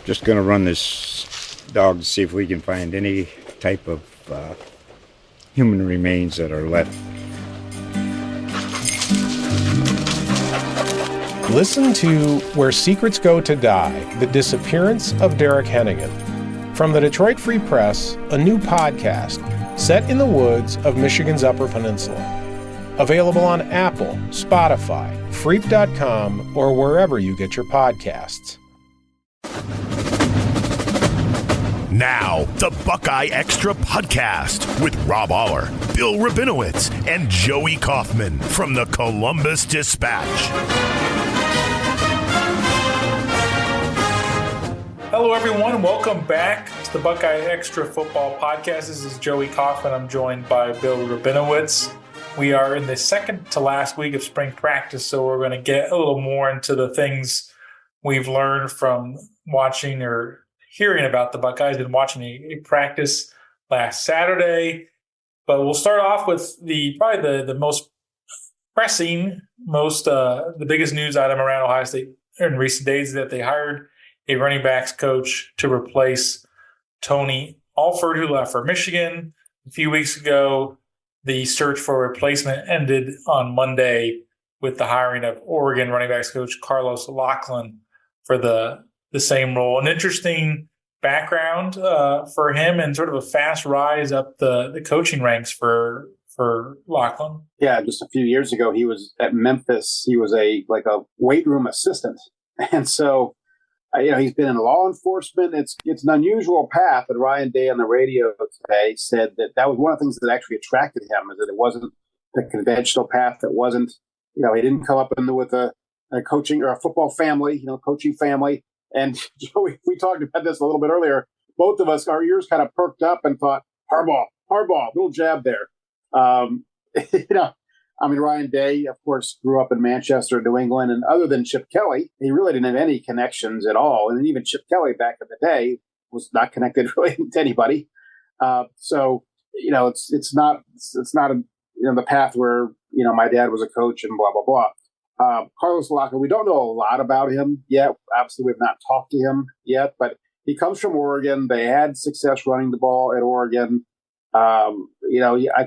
Just going to run this dog to see if we can find any type of human remains that are left. Listen to Where Secrets Go to Die, The Disappearance of Derek Hennigan. From the Detroit Free Press, a new podcast set in the woods of Michigan's Upper Peninsula. Available on Apple, Spotify, Freep.com, or wherever you get your podcasts. Now, the BuckeyeXtra podcast with Rob Aller, Bill Rabinowitz, and Joey Kaufman from the Columbus Dispatch. Hello, everyone. Welcome back to the BuckeyeXtra football podcast. This is Joey Kaufman. I'm joined by Bill Rabinowitz. We are in the second to last week of spring practice, so we're going to get a little more into the things we've learned from watching or hearing about the Buckeyes and watching a practice last Saturday. But we'll start off with probably the most pressing, the biggest news item around Ohio State in recent days is that they hired a running backs coach to replace Tony Alford, who left for Michigan a few weeks ago. The search for a replacement ended on Monday with the hiring of Oregon running backs coach Carlos Locklyn for the same role. An interesting background for him and sort of a fast rise up the coaching ranks for Locklyn. Yeah, just a few years ago, he was at Memphis. He was a weight room assistant. And so, he's been in law enforcement. It's an unusual path. And Ryan Day on the radio today said that was one of the things that actually attracted him, is that it wasn't the conventional path. That wasn't, he didn't come up with a coaching or a football family, coaching family. And Joey, we talked about this a little bit earlier. Both of us, our ears kind of perked up and thought, Harbaugh, little jab there. Ryan Day, of course, grew up in Manchester, New England, and other than Chip Kelly, he really didn't have any connections at all. And even Chip Kelly back in the day was not connected really to anybody. It's not the path where, my dad was a coach and blah, blah, blah. Carlos Locklyn, we don't know a lot about him yet. Obviously, we've not talked to him yet, but he comes from Oregon. They had success running the ball at Oregon. I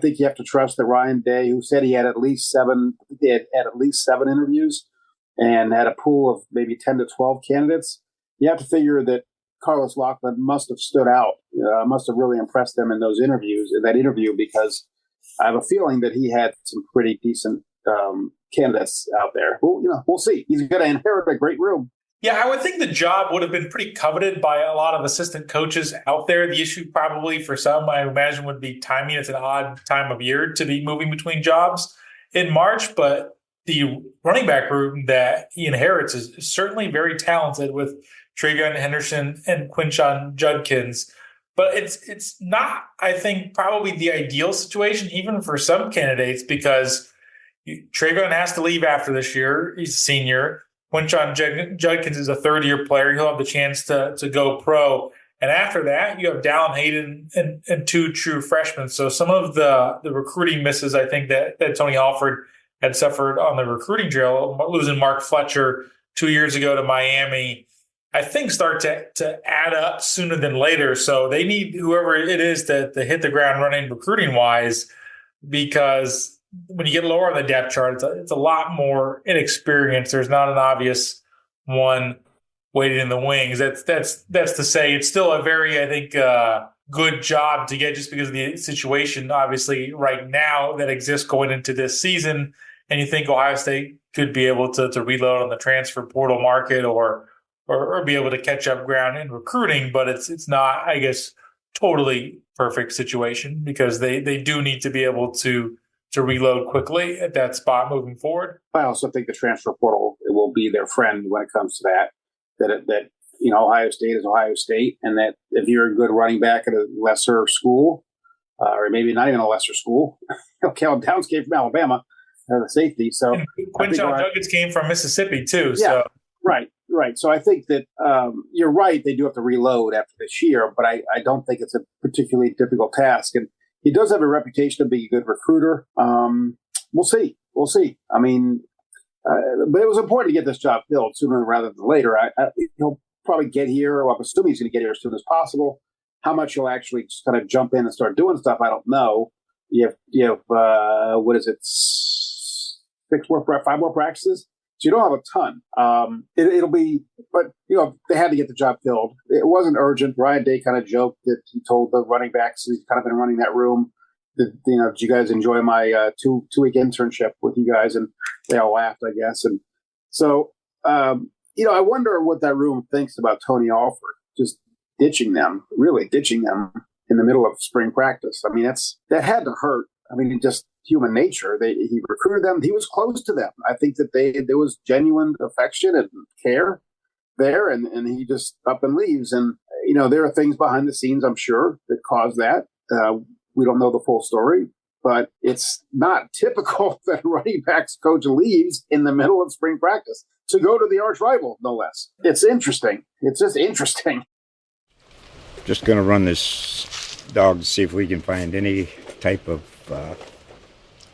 think you have to trust that Ryan Day, who said he had at least seven interviews and had a pool of maybe 10 to 12 candidates. You have to figure that Carlos Locklyn must have stood out, must have really impressed them in that interview, because I have a feeling that he had some pretty decent candidates out there. We'll see. He's going to inherit a great room. Yeah, I would think the job would have been pretty coveted by a lot of assistant coaches out there. The issue probably for some, I imagine, would be timing. It's an odd time of year to be moving between jobs in March, but the running back room that he inherits is certainly very talented with Travion Henderson and Quinshon Judkins. But it's not, I think, probably the ideal situation, even for some candidates, because Travion has to leave after this year. He's a senior. Quinshon Judkins is a third-year player. He'll have the chance to go pro. And after that, you have Dallin Hayden and two true freshmen. So some of the recruiting misses, I think, that Tony Alford had suffered on the recruiting trail, losing Mark Fletcher 2 years ago to Miami, I think start to add up sooner than later. So they need whoever it is to hit the ground running recruiting-wise, because when you get lower on the depth chart, it's a lot more inexperienced. There's not an obvious one waiting in the wings. That's to say it's still a very, I think, good job to get, just because of the situation, obviously, right now that exists going into this season. And you think Ohio State could be able to reload on the transfer portal market or be able to catch up ground in recruiting, but it's not, I guess, totally perfect situation, because they do need to be able to reload quickly at that spot moving forward. I also think the transfer portal will be their friend when it comes to that Ohio State is Ohio State, and that if you're a good running back at a lesser school, or maybe not even a lesser school, Caleb Downs came from Alabama, the safety. So Quinshon Judkins came from Mississippi too. Yeah, so right. So I think that you're right. They do have to reload after this year, but I don't think it's a particularly difficult task. And he does have a reputation of being a good recruiter. We'll see. But it was important to get this job filled sooner rather than later. probably get here. Well, I'm assuming he's going to get here as soon as possible. How much he'll actually just kind of jump in and start doing stuff, I don't know. You have what is it, 5 more practices? So you don't have a ton. It'll be, but they had to get the job filled. It wasn't urgent. Ryan Day kind of joked that he told the running backs he's kind of been running that room. That, did you guys enjoy my 2-week internship with you guys? And they all laughed, I guess. And so, I wonder what that room thinks about Tony Alford just really ditching them in the middle of spring practice. I mean, that had to hurt. I mean, just human nature. He recruited them. He was close to them. I think that there was genuine affection and care there, and he just up and leaves. And, there are things behind the scenes, I'm sure, that caused that. We don't know the full story, but it's not typical that a running backs coach leaves in the middle of spring practice to go to the arch rival, no less. It's interesting. It's just interesting. Just going to run this dog to see if we can find any type of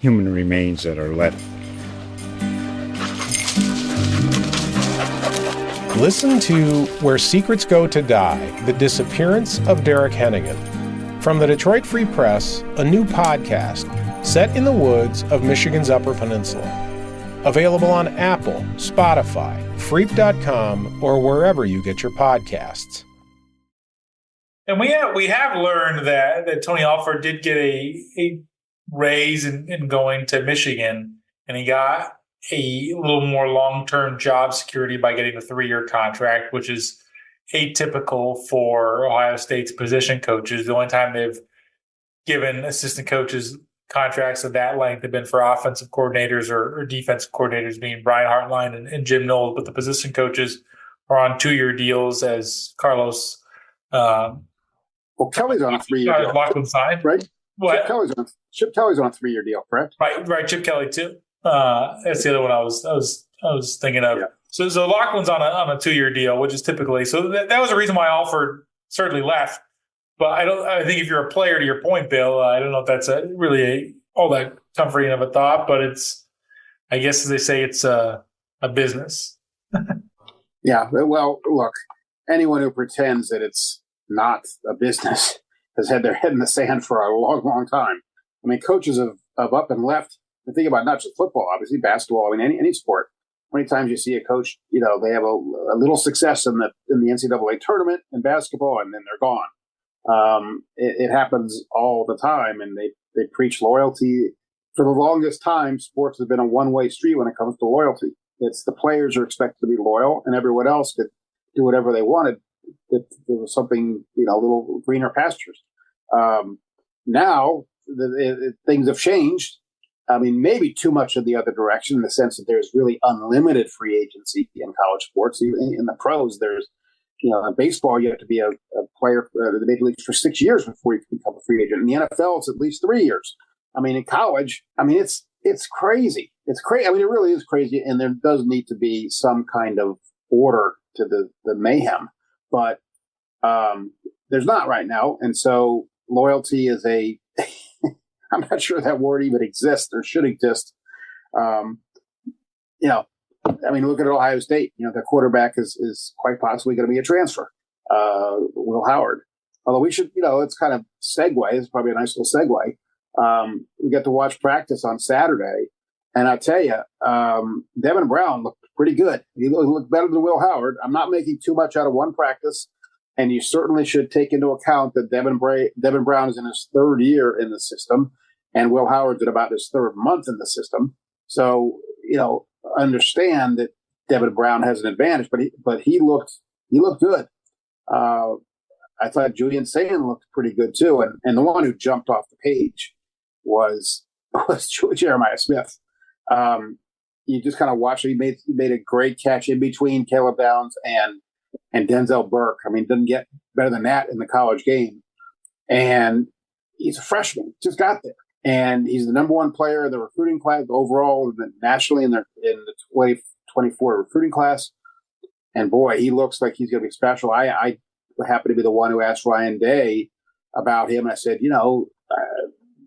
human remains that are left. Listen to Where Secrets Go to Die, The Disappearance of Derek Hennigan. From the Detroit Free Press, a new podcast set in the woods of Michigan's Upper Peninsula. Available on Apple, Spotify, Freep.com, or wherever you get your podcasts. And we have learned that Tony Alford did get a raise in going to Michigan, and he got a little more long-term job security by getting a 3-year contract, which is atypical for Ohio State's position coaches. The only time they've given assistant coaches contracts of that length have been for offensive coordinators or defensive coordinators, being Brian Hartline and Jim Knowles. But the position coaches are on 2-year deals, as Carlos. Kelly's on a 3-year deal. Locklyn signed, right? What? Chip Kelly's on a 3-year deal, correct? Right. Chip Kelly too. That's the other one I was thinking of. Yeah. So Locklyn's on a 2-year deal, which is typically so. That was the reason why Alford certainly left. But I think if you're a player, to your point, Bill, I don't know if that's really all that comforting of a thought. But it's, I guess, as they say, it's a business. Yeah. Well, look, anyone who pretends that it's not a business has had their head in the sand for a long, long time. I mean, coaches have up and left. And think about not just football, obviously basketball. I mean, any sport. How many times you see a coach, they have a little success in the NCAA tournament in basketball, and then they're gone. It happens all the time, and they preach loyalty. For the longest time, sports has been a one-way street when it comes to loyalty. It's the players are expected to be loyal, and everyone else could do whatever they wanted. That there was something, a little greener pastures. Now things have changed. I mean, maybe too much of the other direction, in the sense that there's really unlimited free agency in college sports. Even in the pros, there's, in baseball, you have to be a player for the major leagues for 6 years before you can become a free agent. In the NFL, it's at least 3 years. I mean, in college, it's crazy. It's crazy. I mean, it really is crazy. And there does need to be some kind of order to the mayhem. But there's not right now. And so loyalty is I'm not sure that word even exists or should exist. Look at Ohio State. Their quarterback is quite possibly going to be a transfer, Will Howard. Although we should, it's kind of segue. It's probably a nice little segue. We get to watch practice on Saturday. And I tell you, Devin Brown looked pretty good. He looked better than Will Howard. I'm not making too much out of one practice. And you certainly should take into account that Devin Brown is in his 3rd year in the system, and Will Howard's at about his 3rd month in the system. So, understand that Devin Brown has an advantage, but he looked good. I thought Julian Sayin looked pretty good too, and the one who jumped off the page was Jeremiah Smith. You just kind of watch it. He made a great catch in between Caleb Downs and Denzel Burke. I mean, doesn't get better than that in the college game. And he's a freshman, just got there. And he's the number 1 player in the recruiting class overall, nationally in the 2024 recruiting class. And boy, he looks like he's going to be special. I happen to be the one who asked Ryan Day about him. I said,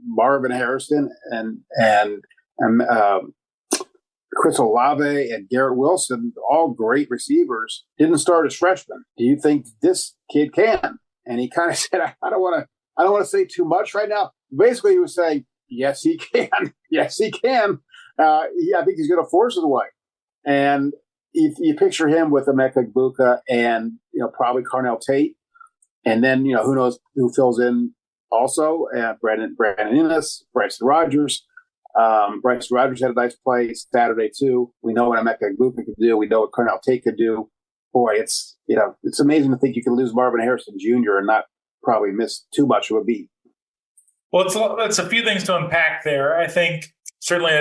Marvin Harrison and Chris Olave and Garrett Wilson, all great receivers, didn't start as freshmen. Do you think this kid can? And he kind of said, I don't want to say too much right now. Basically, he was saying, yes, he can. Yes, he can. I think he's going to force his way. And you picture him with Emeka Egbuka and, probably Carnell Tate. And then, who knows who fills in also. Brandon Innes, Bryson Rogers. Bryson Rogers had a nice play Saturday, too. We know what Emeka Egbuka could do. We know what Carnell Tate could do. Boy, it's amazing to think you can lose Marvin Harrison Jr. and not probably miss too much of a beat. Well, it's a few things to unpack there. I think certainly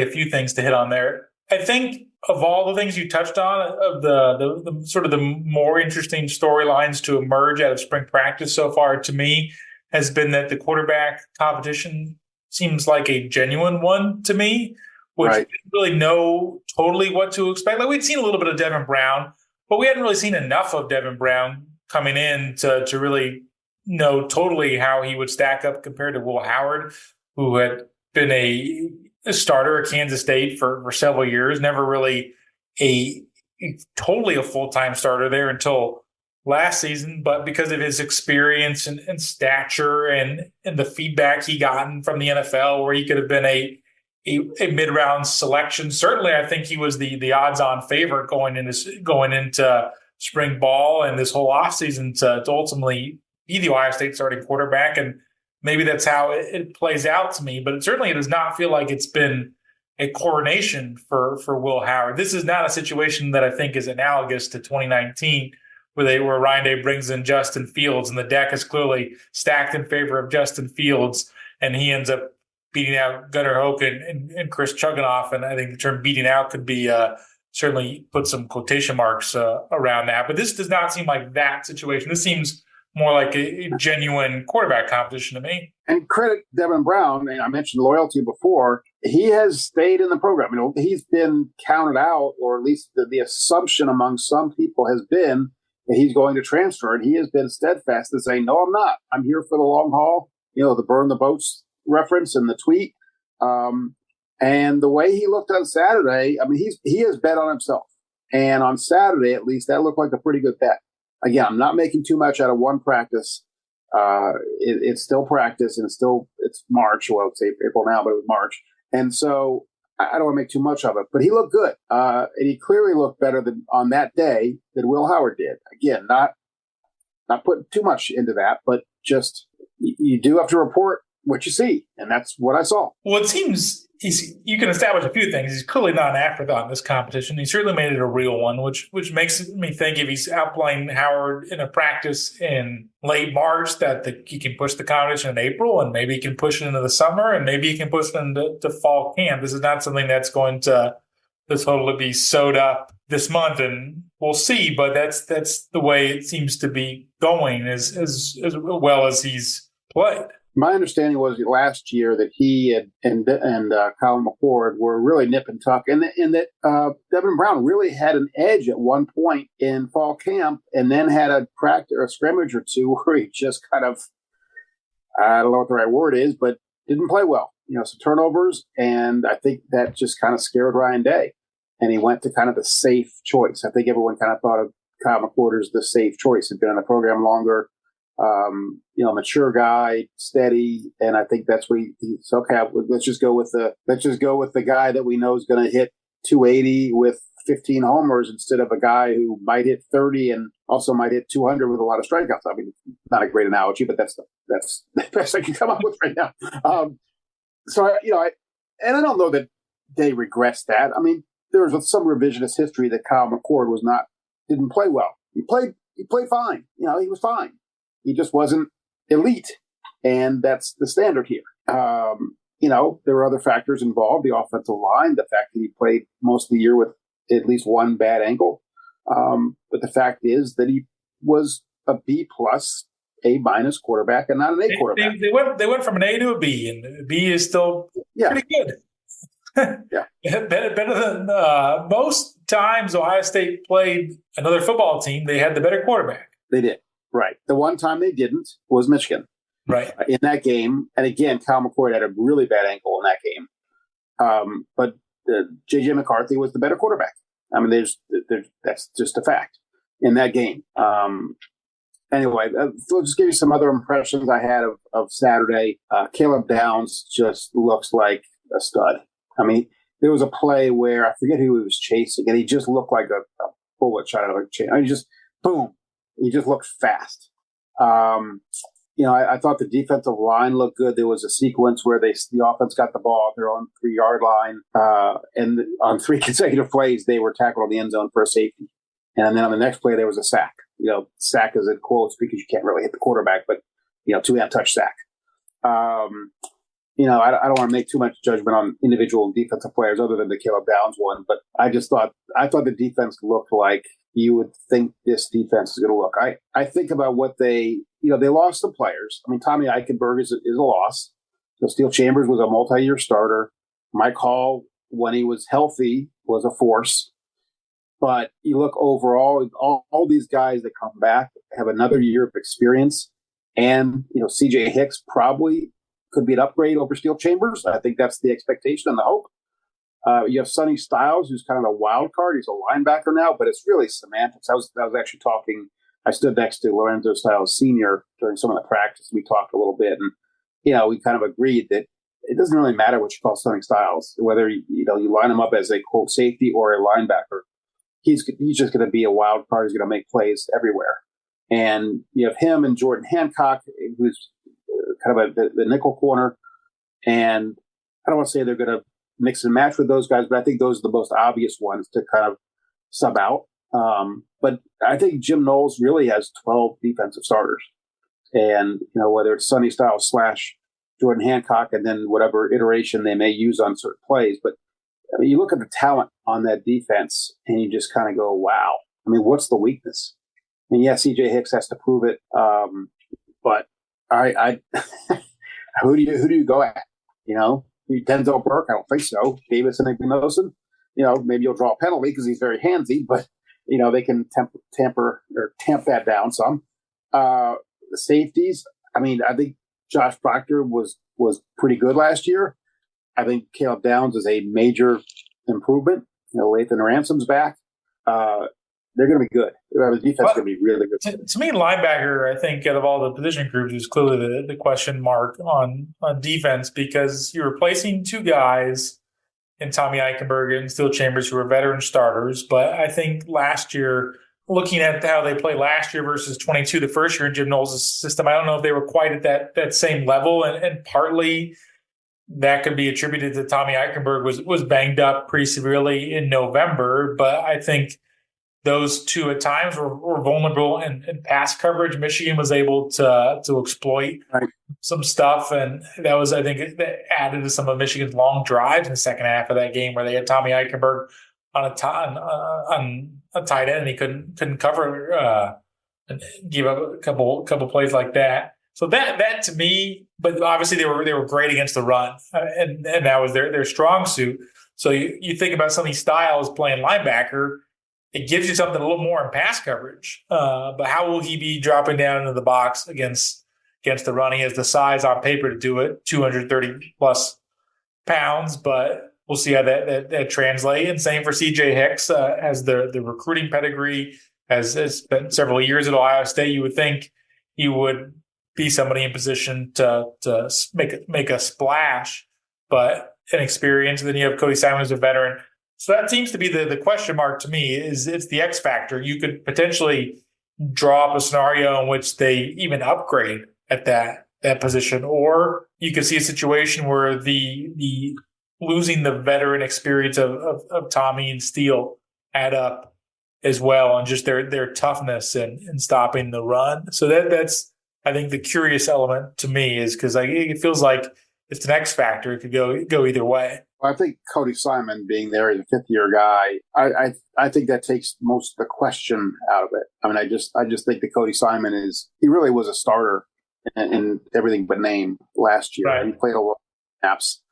a few things to hit on there. I think of all the things you touched on, of the sort of the more interesting storylines to emerge out of spring practice so far, to me, has been that the quarterback competition seems like a genuine one to me, which right. I didn't really know totally what to expect. Like, we'd seen a little bit of Devin Brown, but we hadn't really seen enough of Devin Brown coming in to really know totally how he would stack up compared to Will Howard, who had been a starter at Kansas State for several years, never really totally a full-time starter there until last season. But because of his experience and stature and the feedback he gotten from the NFL, where he could have been a mid-round selection, certainly I think he was the odds-on favorite going into spring ball and this whole offseason to ultimately be the Ohio State starting quarterback. And maybe that's how it plays out to me. But it certainly does not feel like it's been a coronation for Will Howard. This is not a situation that I think is analogous to 2019, where Ryan Day brings in Justin Fields and the deck is clearly stacked in favor of Justin Fields, and he ends up beating out Gunnar Hoke and Chris Chuganoff. And I think the term beating out could be certainly put some quotation marks around that. But this does not seem like that situation. This seems more like a genuine quarterback competition to me. And credit Devin Brown, and I mentioned loyalty before, he has stayed in the program. He's been counted out, or at least the assumption among some people has been that he's going to transfer, and he has been steadfast in saying, no, I'm not. I'm here for the long haul. The burn the boats reference in the tweet. And the way he looked on Saturday, he has bet on himself. And on Saturday, at least, that looked like a pretty good bet. Again, I'm not making too much out of one practice. It's still practice, and it's March. Well, it's April now, but it was March. And so I don't want to make too much of it. But he looked good. And he clearly looked better on that day than Will Howard did. Again, not putting too much into that, but just you do have to report what you see. And that's what I saw. Well, it seems you can establish a few things. He's clearly not an afterthought in this competition. He certainly made it a real one, which makes me think if he's outplaying Howard in a practice in late March, that he can push the competition in April, and maybe he can push it into the summer, and maybe he can push it into fall camp. This is not something that's going to totally be sewed up this month, and we'll see. But that's the way it seems to be going, as well as he's played. My understanding was last year that he and Colin McCord were really nip and tuck, and that Devin Brown really had an edge at one point in fall camp, and then had a practice or a scrimmage or two where he just kind of, I don't know what the right word is, but didn't play well. Some turnovers, and I think that just kind of scared Ryan Day, and he went to kind of the safe choice. I think everyone kind of thought of Kyle McCord as the safe choice. He'd been in the program longer. Mature guy, steady, and I think that's what he's okay. Let's just go with the guy that we know is going to hit 280 with 15 homers instead of a guy who might hit 30 and also might hit 200 with a lot of strikeouts. Not a great analogy, but that's the best I can come up with right now. I don't know that they regressed that. There was some revisionist history that Kyle McCord didn't play well. He played fine. He was fine. He just wasn't elite, and that's the standard here. There were other factors involved: the offensive line, the fact that he played most of the year with at least one bad ankle. But the fact is that he was a B+, A- quarterback, and not an A quarterback. They went from an A to a B, and B is still pretty good. Yeah, better than most times Ohio State played another football team. They had the better quarterback. They did. Right. The one time they didn't was Michigan. Right. In that game. And again, Kyle McCord had a really bad ankle in that game. But J.J. McCarthy was the better quarterback. I mean, that's just a fact in that game. Anyway, I'll just give you some other impressions I had of Saturday. Caleb Downs just looks like a stud. I mean, there was a play where I forget who he was chasing, and he just looked like a bullet shot out of a chain. I mean, just boom, he just looked fast. I thought the defensive line looked good. There was a sequence where the offense got the ball at their own 3-yard line, and on 3 consecutive plays, they were tackled in the end zone for a safety. And then on the next play, there was a sack. Sack is in quotes because you can't really hit the quarterback, but 2-hand touch sack. I don't want to make too much judgment on individual defensive players other than the Caleb Downs one, but I thought the defense looked like you would think this defense is going to look. I think about what they lost some players. I mean, Tommy Eichenberg is a loss. So Steel Chambers was a multi-year starter. Mike Hall, when he was healthy, was a force. But you look overall, all these guys that come back have another year of experience. And, C.J. Hicks probably could be an upgrade over Steel Chambers. I think that's the expectation and the hope. You have Sonny Styles, who's kind of a wild card. He's a linebacker now, but it's really semantics. I was actually talking. I stood next to Lorenzo Styles Sr. during some of the practice. We talked a little bit, and we kind of agreed that it doesn't really matter what you call Sonny Styles, whether you line him up as a quote safety or a linebacker. He's just going to be a wild card. He's going to make plays everywhere. And you have him and Jordan Hancock, who's kind of the nickel corner. And I don't want to say they're going to mix and match with those guys, but I think those are the most obvious ones to kind of sub out. But I think Jim Knowles really has 12 defensive starters. And, whether it's Sonny Styles / Jordan Hancock and then whatever iteration they may use on certain plays. But I mean, you look at the talent on that defense and you just kind of go, wow. I mean, what's the weakness? I mean, yeah, C.J. Hicks has to prove it. But I who do you go at? Denzel Burke? I don't think so. Davis and Ignosin? Maybe you'll draw a penalty because he's very handsy, but they can tamp that down some. The safeties. I mean, I think Josh Proctor was pretty good last year. I think Caleb Downs is a major improvement. Lathan Ransom's back. They're going to be good. The defense is going to be really good. To me, linebacker, I think, out of all the position groups, is clearly the question mark on defense because you're replacing 2 guys in Tommy Eichenberg and Steel Chambers who are veteran starters. But I think last year, looking at how they played last year versus 22, the first year in Jim Knowles' system, I don't know if they were quite at that same level. And partly that could be attributed to Tommy Eichenberg was banged up pretty severely in November. But I think those 2 at times were vulnerable in pass coverage. Michigan was able to exploit some stuff, and that was, I think, that added to some of Michigan's long drives in the second half of that game where they had Tommy Eichenberg on a tight end and he couldn't cover and give up a couple plays like that. So that to me, but obviously they were great against the run, and that was their strong suit. So you think about Sonny Styles playing linebacker, it gives you something a little more in pass coverage. But how will he be dropping down into the box against the run? He has the size on paper to do it, 230 plus pounds, but we'll see how that translates. And same for C.J. Hicks, has the recruiting pedigree, has spent several years at Ohio State. You would think he would be somebody in position to make a splash, but inexperienced. And then you have Cody Simon, who's a veteran. So that seems to be the question mark to me. It's the X factor. You could potentially draw up a scenario in which they even upgrade at that position, or you could see a situation where the losing the veteran experience of Tommy and Steele add up as well, and just their toughness and stopping the run. So that's I think the curious element to me is because it feels like it's an X factor. It could go either way. I think Cody Simon being there as a 5th-year guy, I think that takes most of the question out of it. I mean, I just think that Cody Simon he really was a starter in everything but name last year. Right. He played a lot of snaps.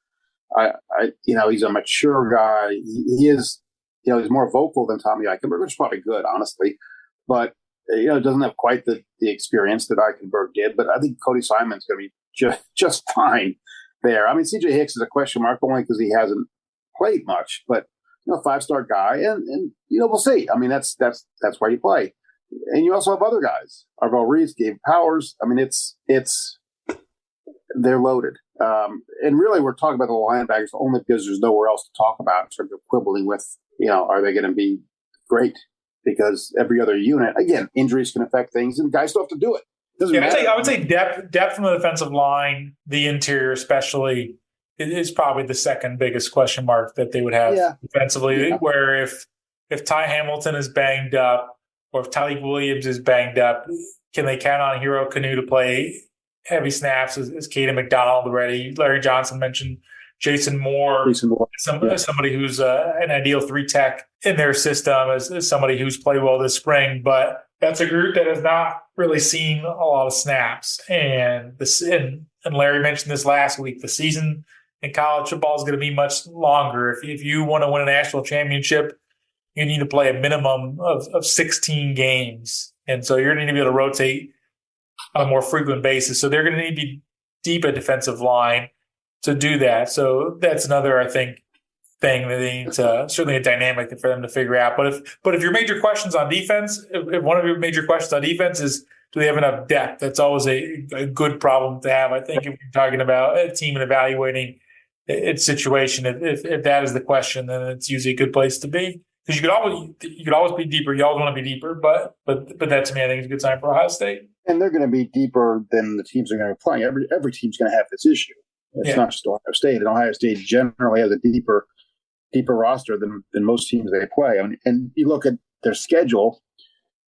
He's a mature guy. He is, he's more vocal than Tommy Eichenberg, which is probably good, honestly. But doesn't have quite the experience that Eichenberg did. But I think Cody Simon's going to be just fine there. I mean, C.J. Hicks is a question mark only because he hasn't played much, but 5-star guy, and we'll see. I mean, that's why you play. And you also have other guys. Arvell Reese, Gabe Powers. I mean, they're loaded. And really, we're talking about the linebackers only because there's nowhere else to talk about in terms of quibbling with, are they going to be great? Because every other unit, again, injuries can affect things, and guys still have to do it. I would say depth from the defensive line, the interior especially, is probably the second biggest question mark that they would have defensively. Yeah. Where if Ty Hamilton is banged up, or if Tyleik Williams is banged up, can they count on Hero Kanu to play heavy snaps? Is Caden McDonald already? Larry Johnson mentioned Jason Moore. Somebody who's an ideal 3-tech in their system, as somebody who's played well this spring. But that's a group that has not really seen a lot of snaps. And Larry mentioned this last week. The season in college football is going to be much longer. If you want to win a national championship, you need to play a minimum of 16 games. And so you're going to need to be able to rotate on a more frequent basis. So they're going to need to be deep at defensive line to do that. So that's another, I think, thing that they need to, certainly a dynamic for them to figure out. But if your major questions on defense, if one of your major questions on defense is, do they have enough depth? That's always a good problem to have. I think if you're talking about a team and evaluating its situation, if that is the question, then it's usually a good place to be. Because you could always be deeper. You always want to be deeper, but that to me, I think is a good sign for Ohio State. And they're going to be deeper than the teams are going to be playing. Every team's going to have this issue. It's not just Ohio State. And Ohio State generally has a deeper roster than most teams they play. I mean, and you look at their schedule,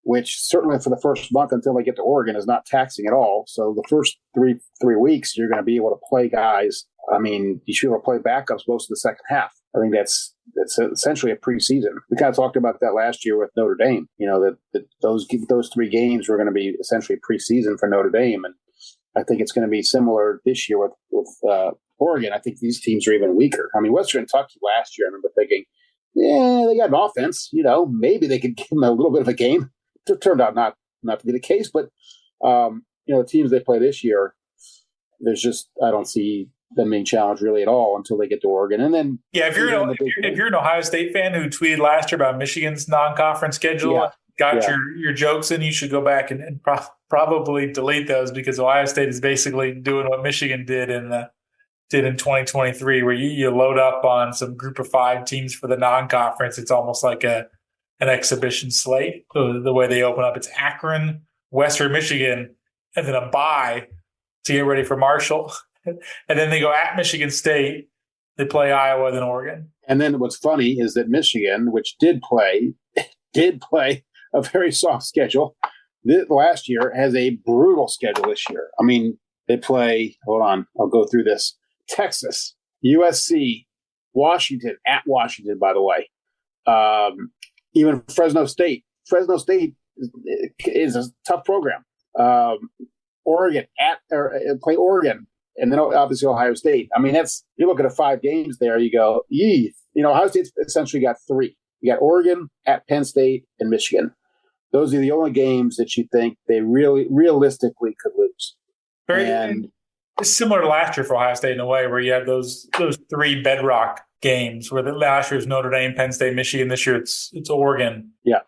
which certainly for the first month until they get to Oregon is not taxing at all. So the first three weeks, you're going to be able to play guys. I mean, you should be able to play backups most of the second half. I think that's essentially a preseason. We kind of talked about that last year with Notre Dame. That those 3 games were going to be essentially preseason for Notre Dame, and I think it's going to be similar this year with Oregon. I think these teams are even weaker. I mean, Western Kentucky last year, I remember thinking, they got an offense. Maybe they could give them a little bit of a game. It turned out not to be the case, but the teams they play this year, I don't see them being challenged really at all until they get to Oregon. And then if you're an Ohio State fan who tweeted last year about Michigan's non-conference schedule, got your jokes in, you should go back and probably delete those, because Ohio State is basically doing what Michigan did in 2023, where you load up on some group of 5 teams for the non-conference. It's almost like an exhibition slate. The way they open up, it's Akron, Western Michigan, and then a bye to get ready for Marshall. And then they go at Michigan State. They play Iowa, then Oregon. And then what's funny is that Michigan, which did play a very soft schedule last year, has a brutal schedule this year. I mean, they play, hold on, I'll go through this. Texas, USC, Washington, at Washington, by the way. Even Fresno State. Fresno State is a tough program. Oregon, play Oregon. And then obviously Ohio State. I mean, you look at 5 games there, you go, yee. Ohio State's essentially got 3. You got Oregon, at Penn State, and Michigan. Those are the only games that you think they really realistically could lose. Very similar to last year for Ohio State in a way, where you have those 3 bedrock games, where last year was Notre Dame, Penn State, Michigan. This year it's Oregon. Yeah.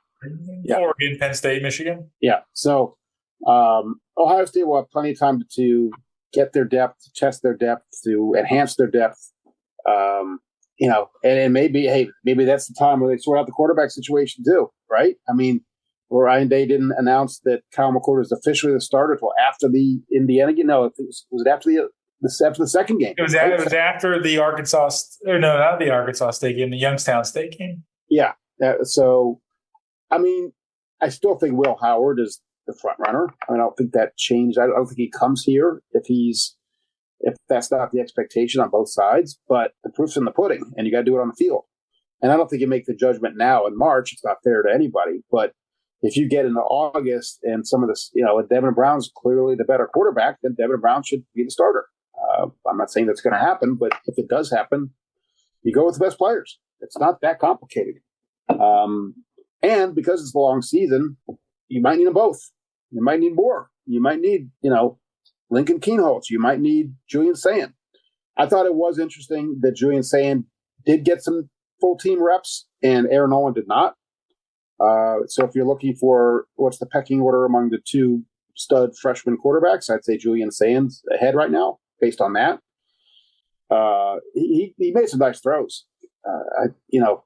Oregon, Penn State, Michigan. Yeah. So Ohio State will have plenty of time to get their depth, to test their depth, to enhance their depth. And maybe that's the time where they sort out the quarterback situation too, right? I mean, Ryan Day didn't announce that Kyle McCord was officially the starter until after the Indiana game. No, was it after the second game? It was after the Arkansas, or no, not the Arkansas State game, the Youngstown State game. Yeah. So, I mean, I still think Will Howard is the front runner. I don't think that changed. I don't think he comes here if that's not the expectation on both sides, but the proof's in the pudding, and you got to do it on the field. And I don't think you make the judgment now in March. It's not fair to anybody. But if you get into August and some of this, Devin Brown's clearly the better quarterback, then Devin Brown should be the starter. I'm not saying that's going to happen, but if it does happen, you go with the best players. It's not that complicated. And because it's a long season, you might need them both. You might need more. You might need, Lincoln Kienholz. You might need Julian Sayin. I thought it was interesting that Julian Sayin did get some full team reps, and Aaron Nolan did not. So if you're looking for what's the pecking order among the two stud freshman quarterbacks, I'd say Julian Sands ahead right now, based on that. He made some nice throws.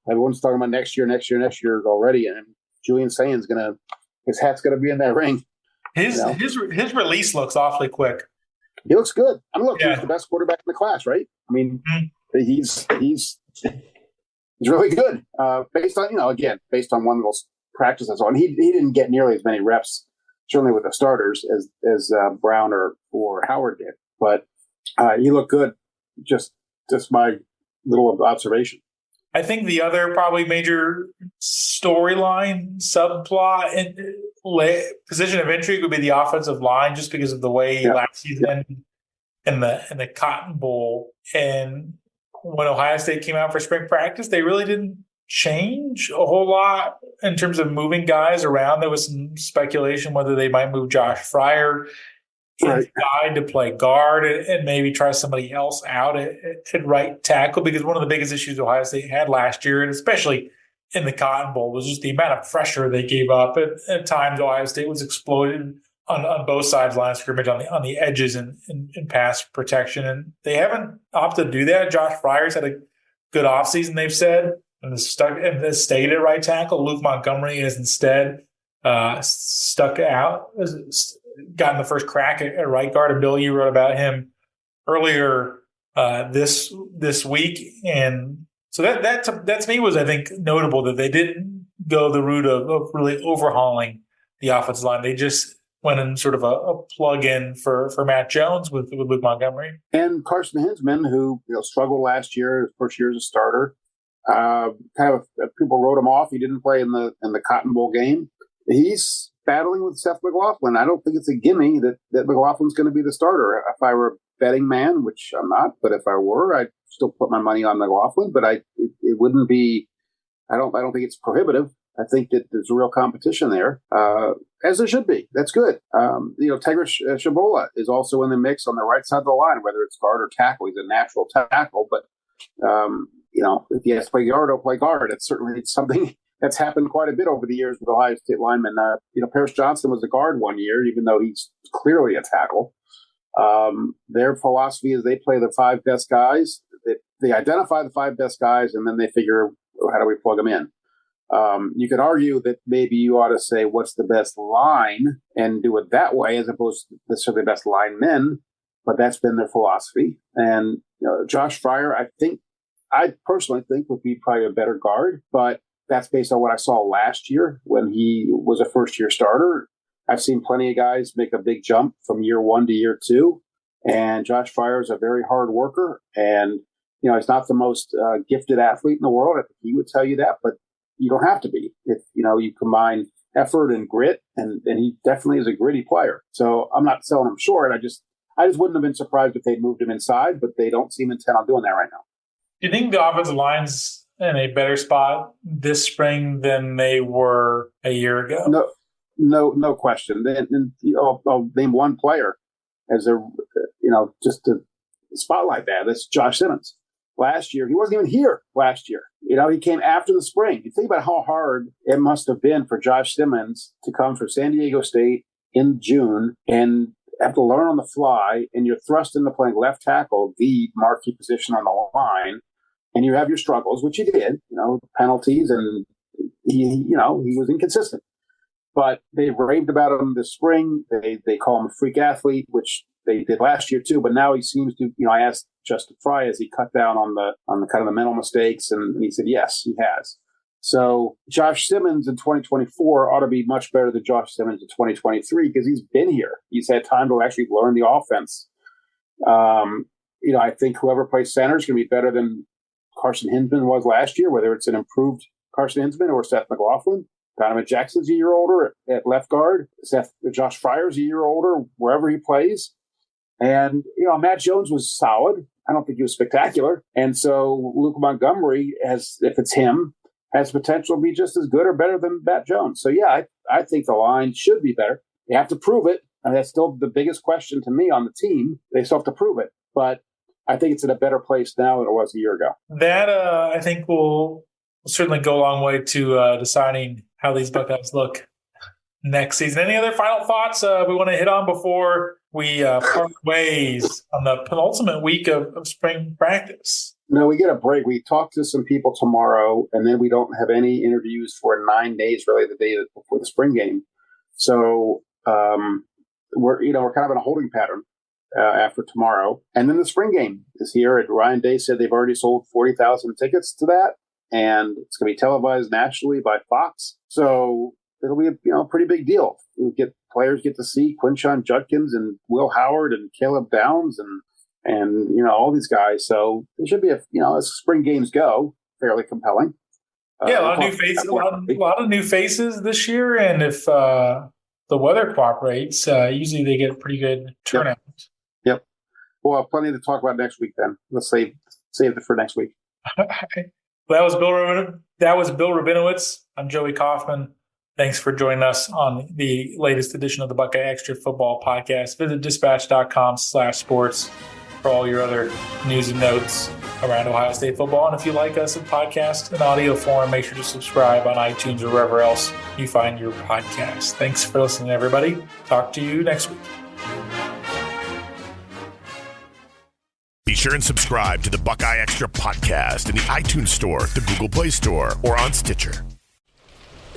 Everyone's talking about next year already, and Julian Sands his hat's gonna be in that ring. His release looks awfully quick. He looks good. I mean, look, he's the best quarterback in the class, right? I mean, he's really good. Based on one of those practices on, he didn't get nearly as many reps, certainly with the starters, as Brown or Howard did. But he looked good. Just my little observation. I think the other probably major storyline, subplot, and position of intrigue would be the offensive line, just because of the way last season ended in the Cotton Bowl. And when Ohio State came out for spring practice, they really didn't change a whole lot in terms of moving guys around. There was some speculation whether they might move Josh Fryer inside to play guard and maybe try somebody else out at right tackle, because one of the biggest issues Ohio State had last year, and especially in the Cotton Bowl, was just the amount of pressure they gave up. At times, Ohio State was exploited on both sides of the line of scrimmage, on the edges and pass protection, and they haven't opted to do that. Josh Fryer's had a good offseason, they've said, and has stayed at right tackle. Luke Montgomery has instead stuck out, gotten the first crack at right guard. And Bill, you wrote about him earlier this week, and so that to me was, I think, notable that they didn't go the route of really overhauling the offensive line. They just went in sort of a plug-in for Matt Jones with Luke Montgomery and Carson Hinsman, who struggled last year, his first year as a starter. People wrote him off. He didn't play in the Cotton Bowl game. He's battling with Seth McLaughlin. I don't think it's a gimme that McLaughlin's going to be the starter. If I were a betting man, which I'm not, but if I were, I'd still put my money on McLaughlin. But it wouldn't be. I don't think it's prohibitive. I think that there's a real competition there, as there should be. That's good. Tigris Shabola is also in the mix on the right side of the line, whether it's guard or tackle. He's a natural tackle, but if he has to play guard, he'll play guard. It's certainly something that's happened quite a bit over the years with Ohio State linemen. Paris Johnson was a guard one year, even though he's clearly a tackle. Their philosophy is they play the five best guys. They identify the five best guys, and then they figure, how do we plug them in? You could argue that maybe you ought to say what's the best line and do it that way, as opposed to necessarily the best linemen. But that's been their philosophy. And Josh Fryer, I personally think would be probably a better guard, but that's based on what I saw last year when he was a first-year starter. I've seen plenty of guys make a big jump from year one to year two, and Josh Fryer is a very hard worker, and he's not the most gifted athlete in the world. I think he would tell you that, but you don't have to be. If you combine effort and grit, and he definitely is a gritty player. So I'm not selling him short. I just wouldn't have been surprised if they'd moved him inside, but they don't seem intent on doing that right now. Do you think the offensive line's in a better spot this spring than they were a year ago? No question. And I'll name one player as just to spotlight that. That's Josh Simmons. Last year, he wasn't even here last year. He came after the spring. You think about how hard it must have been for Josh Simmons to come from San Diego State in June and have to learn on the fly, and you're thrust into playing left tackle, the marquee position on the line, and you have your struggles, which he did, penalties, and he was inconsistent. But they raved about him this spring. They call him a freak athlete, which they did last year too. But now he seems to, I asked Justin Fry, has he cut down on the kind of the mental mistakes, and he said yes, he has. So Josh Simmons in 2024 ought to be much better than Josh Simmons in 2023 because he's been here. He's had time to actually learn the offense. I think whoever plays center is going to be better than Carson Hinsman was last year, whether it's an improved Carson Hinsman or Seth McLaughlin. Donovan Jackson's a year older at left guard. Josh Fryer's a year older wherever he plays. And, Matt Jones was solid. I don't think he was spectacular. And so Luke Montgomery, if it's him, has potential to be just as good or better than Matt Jones. So, yeah, I think the line should be better. They have to prove it. And that's still the biggest question to me on the team. They still have to prove it. But I think it's in a better place now than it was a year ago. That I think will certainly go a long way to deciding how these Buckeyes look next season. Any other final thoughts we want to hit on before we part ways on the penultimate week of spring practice? No, we get a break. We talk to some people tomorrow, and then we don't have any interviews for 9 days, really, the day before the spring game. So we're kind of in a holding pattern after tomorrow. And then the spring game is here. And Ryan Day said they've already sold 40,000 tickets to that, and it's going to be televised nationally by Fox. So it'll be a pretty big deal. Players get to see Quinshon Judkins and Will Howard and Caleb Downs and all these guys. So it should be as spring games go, fairly compelling. A lot of new faces. A lot of new faces this year, and if the weather cooperates, usually they get a pretty good turnout. Yep. We'll have plenty to talk about next week. Then let's save it for next week. That was Bill Rabinowitz. I'm Joey Kaufman. Thanks for joining us on the latest edition of the BuckeyeXtra Football Podcast. Visit dispatch.com/sports for all your other news and notes around Ohio State football. And if you like us in podcast and audio form, make sure to subscribe on iTunes or wherever else you find your podcast. Thanks for listening, everybody. Talk to you next week. Be sure and subscribe to the BuckeyeXtra podcast in the iTunes Store, the Google Play Store, or on Stitcher.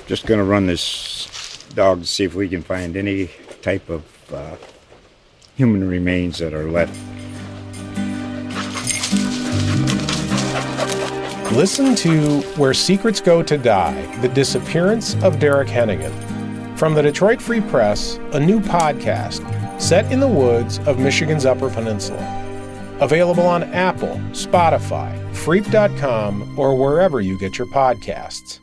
Just going to run this dog to see if we can find any type of human remains that are left. Listen to Where Secrets Go to Die, The Disappearance of Derek Hennigan. From the Detroit Free Press, a new podcast set in the woods of Michigan's Upper Peninsula. Available on Apple, Spotify, Freep.com, or wherever you get your podcasts.